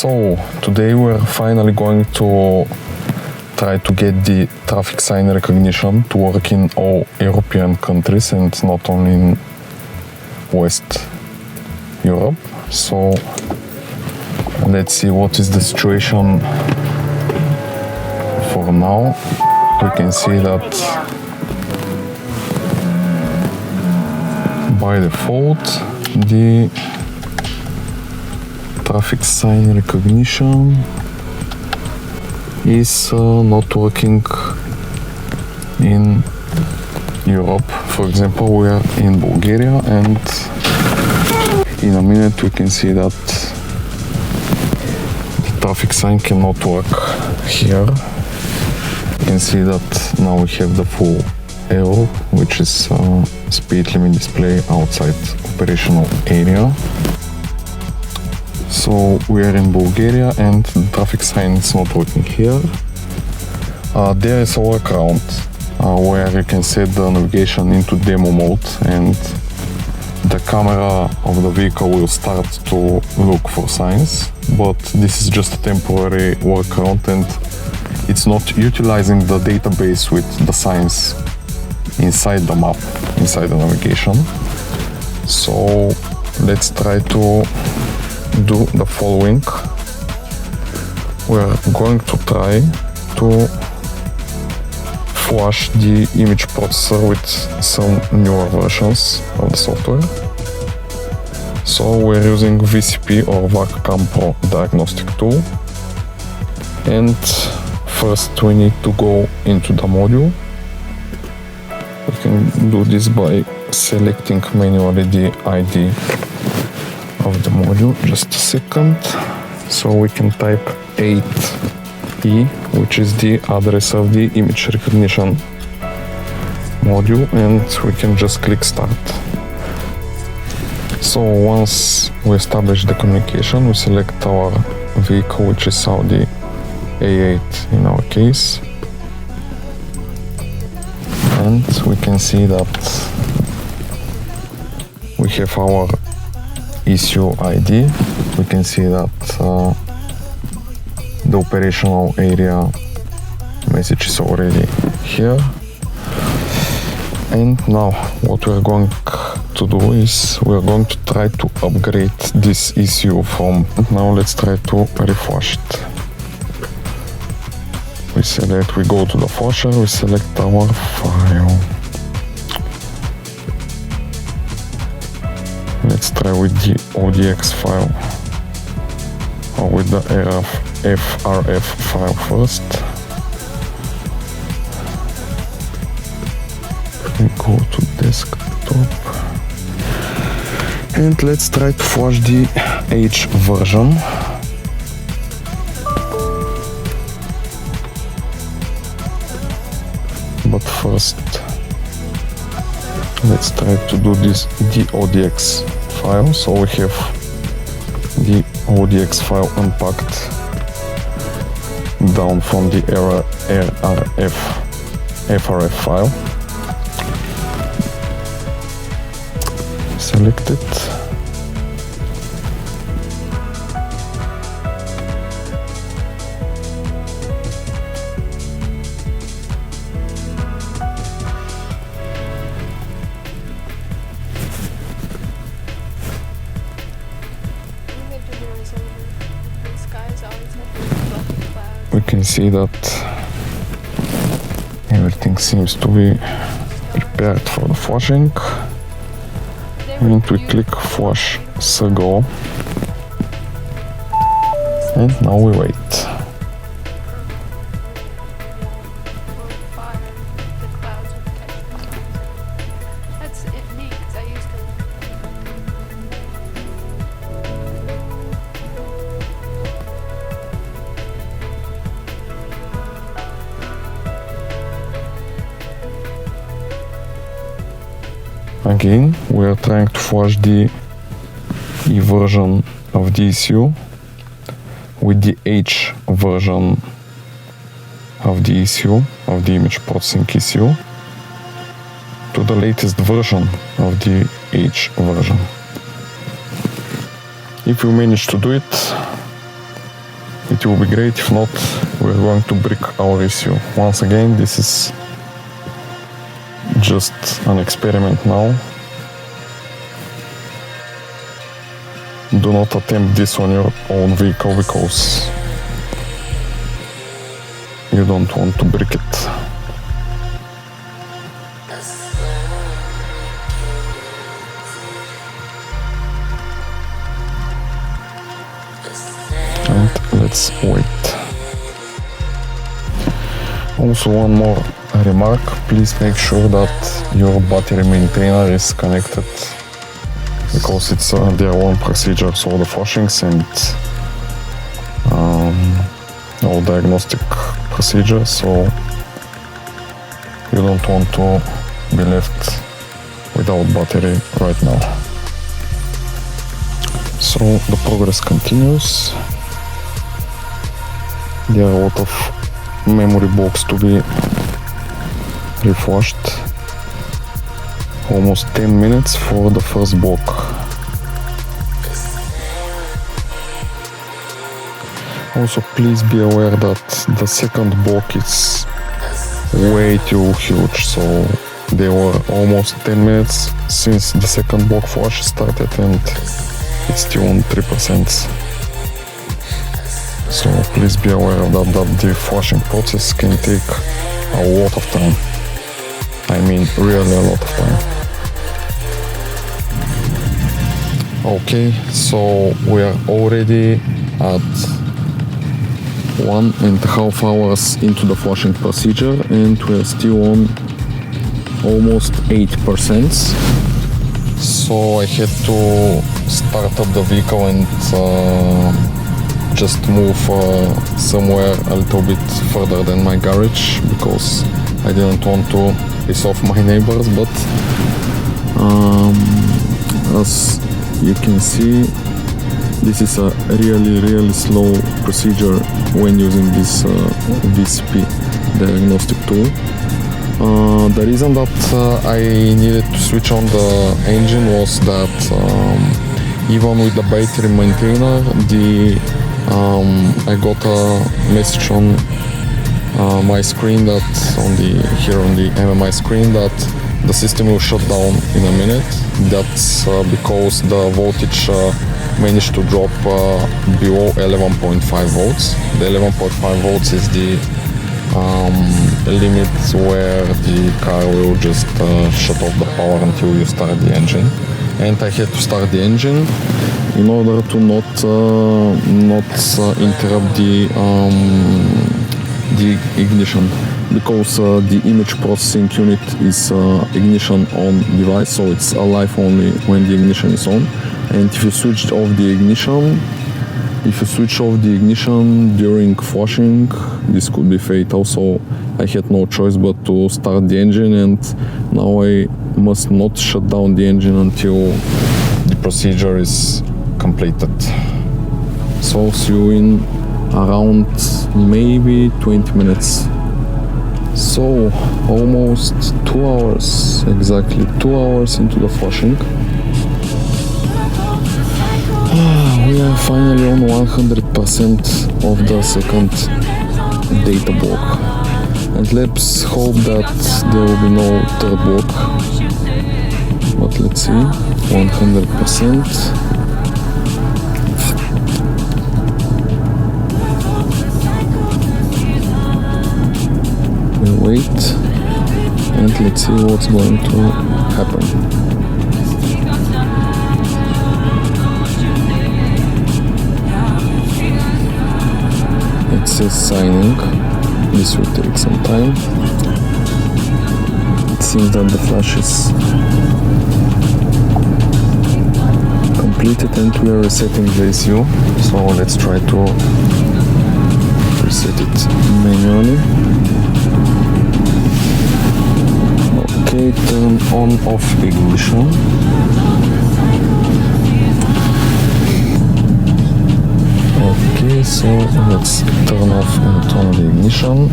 So today we're finally going to try to get the traffic sign recognition to work in all European countries and not only in West Europe. So let's see what is the situation for now. We can see that by default the traffic sign recognition is not working in Europe. For example, we are in Bulgaria and in a minute we can see that the traffic sign cannot work here. You can see that now we have the full error, which is speed limit display outside operational area. So we are in Bulgaria and the traffic sign is not working here. There is a workaround where you can set the navigation into demo mode and the camera of the vehicle will start to look for signs, but this is just a temporary workaround and it's not utilizing the database with the signs inside the map, inside the navigation. So let's try to do the following. We're going to try to flash the image processor with some newer versions of the software. So we're using VCP or VAC-CAM Pro diagnostic tool, and first we need to go into the module. We can do this by selecting manually the ID of the module. Just a second. So we can type 8E, which is the address of the image recognition module, and we can just click start. So once we establish the communication, we select our vehicle, which is Audi A8 in our case, and we can see that we have our issue ID. We can see that the operational area message is already here. And now what we're going to do is we're going to try to upgrade this issue from. Now let's try to reflash it. We go to the flasher, we select our file. Let's try with the ODX file or with the FRF file first. We go to desktop and let's try to flash the H version. But first let's try to do this DODX file. So we have the ODX file unpacked down from the FRF file. Select it. We can see that everything seems to be prepared for the flashing, and we click flash go, and now we wait. Again, we are trying to flash the E version of the issue with the H version of the issue, of the image processing issue, to the latest version of the H version. If you manage to do it, it will be great. If not, we're going to brick our issue. Once again, this is just an experiment now. Do not attempt this on your own vehicle because you don't want to brick it. And let's wait. Also, one more remark, please make sure that your battery maintainer is connected, because it's their own procedures, all the flashings and all diagnostic procedures, so you don't want to be left without battery right now. So the progress continues. There are a lot of memory blocks to be reflashed. Almost 10 minutes for the first block. Also, please be aware that the second block is way too huge, so there were almost 10 minutes since the second block flash started and it's still on 3%. So please be aware of that the flashing process can take a lot of time. I mean, really a lot of time. Okay, so we are already at 1.5 hours into the flashing procedure and we are still on almost 8%. So I had to start up the vehicle and just move somewhere a little bit further than my garage because I didn't want to piss off my neighbors, but as you can see, this is a really slow procedure when using this VZE diagnostic tool. The reason that I needed to switch on the engine was that even with the battery maintainer, I got a message on my screen that on the MMI screen that the system will shut down in a minute. That's because the voltage managed to drop below 11.5 volts. The 11.5 volts is the limit where the car will just shut off the power until you start the engine. And I had to start the engine in order to not interrupt the ignition, because the image processing unit is ignition on device, so it's alive only when the ignition is on. And if you switch off the ignition during flashing, this could be fatal. So I had no choice but to start the engine, and now I must not shut down the engine until the procedure is completed. So see you in around maybe 20 minutes. So almost 2 hours, exactly 2 hours into the flashing. We are finally on 100% of the second data block. And let's hope that there will be no third block. But let's see, 100%. We'll wait and let's see what's going to happen. It says signing. This will take some time. It seems that the flash is completed and we are resetting the ECU. So let's try to reset it manually. Okay, turn on off ignition. Okay, so let's turn off and turn the ignition.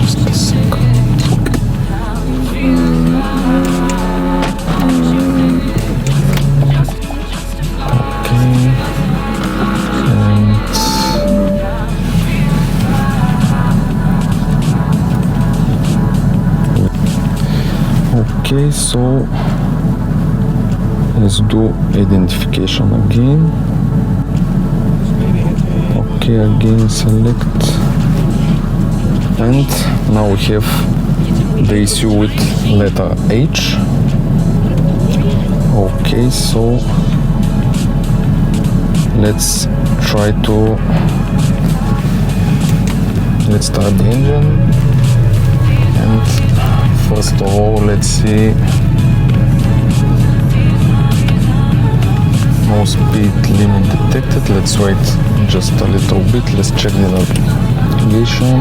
Just a second. Okay. Okay, so let's do identification again. Okay, again select, and now we have the issue with letter H. Okay, so let's start the engine, and first of all let's see. No speed limit detected. Let's wait just a little bit. Let's check the navigation.